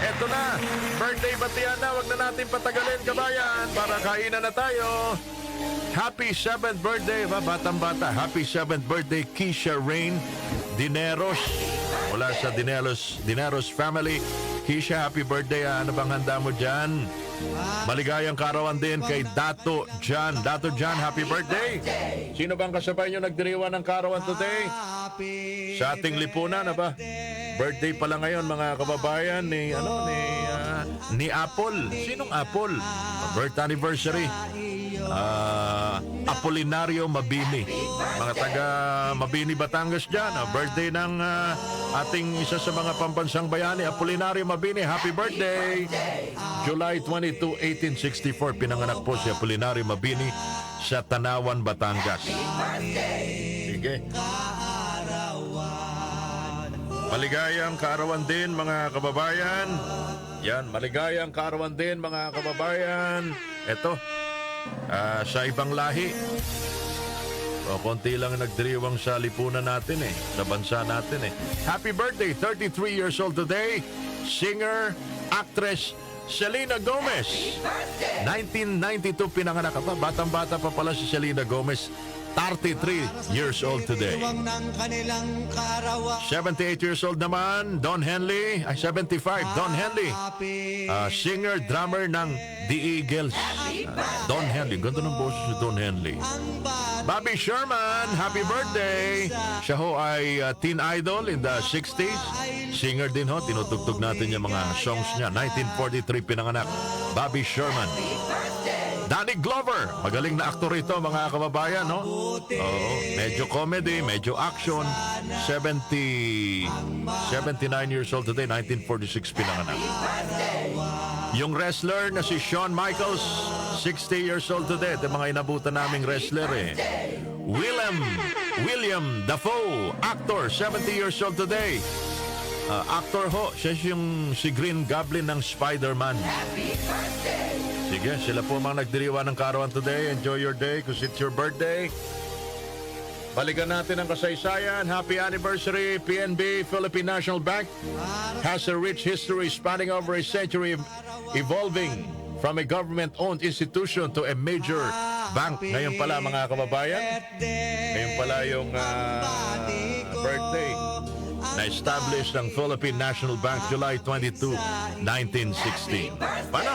Eto na, birthday batian na, wag na natin patagalin kabayan para kainan na tayo. Happy 7th birthday, batang-bata. Happy 7th birthday, Keisha Rain Dineros. Mula sa Dineros family. Keisha, happy birthday. Ano bang handa mo dyan? Maligayang kaarawan din kay Dato John. Dato John, happy birthday. Sino bang kasabay nyo nagdiriwan ng kaarawan today? Sa ating lipunan, birthday pala ngayon mga kababayan ni Apple. Sinong Apple? Birth anniversary. Apolinario Mabini. Mga taga Mabini, Batangas dyan. Birthday ng ating isa sa mga pambansang bayani, Apolinario Mabini. Happy birthday! July 22, 1864, pinanganak po si Apolinario Mabini sa Tanawan, Batangas. Sige. Maligayang kaarawan din mga kababayan. Yan, maligayang kaarawan din mga kababayan. Ito, sa ibang lahi. Konti lang nagdiriwang sa lipunan natin sa bansa natin Happy birthday, 33 years old today, singer, actress, Selena Gomez. 1992 pinanganak pa. Batang-bata pa pala si Selena Gomez. 33 years old today. 78 years old naman, Don Henley. 75, Don Henley. Singer, drummer ng The Eagles. Don Henley. Ganda ng boses ni Don Henley. Bobby Sherman, happy birthday. Siya ho ay teen idol in the 60s. Singer din ho. Tinutugtog natin yung mga songs niya. 1943 pinanganak. Bobby Sherman. Danny Glover, magaling na aktor ito mga kababayan, no? Oo, medyo comedy, medyo action. 79 years old today, 1946 pinanganak. Yung wrestler na si Shawn Michaels, 60 years old today. Ito mga inabutan naming wrestler William Dafoe, actor, 70 years old today. Actor ho, siya yung si Green Goblin ng Spider-Man. Sige, sila po mga nagdiriwa ng kaarawan today. Enjoy your day because it's your birthday. Balikan natin ang kasaysayan. Happy anniversary, PNB, Philippine National Bank. Has a rich history spanning over a century, evolving from a government-owned institution to a major bank. Ngayon pala mga kababayan, ngayon pala yung birthday na-establish ng Philippine National Bank, July 22, 1916. Paano?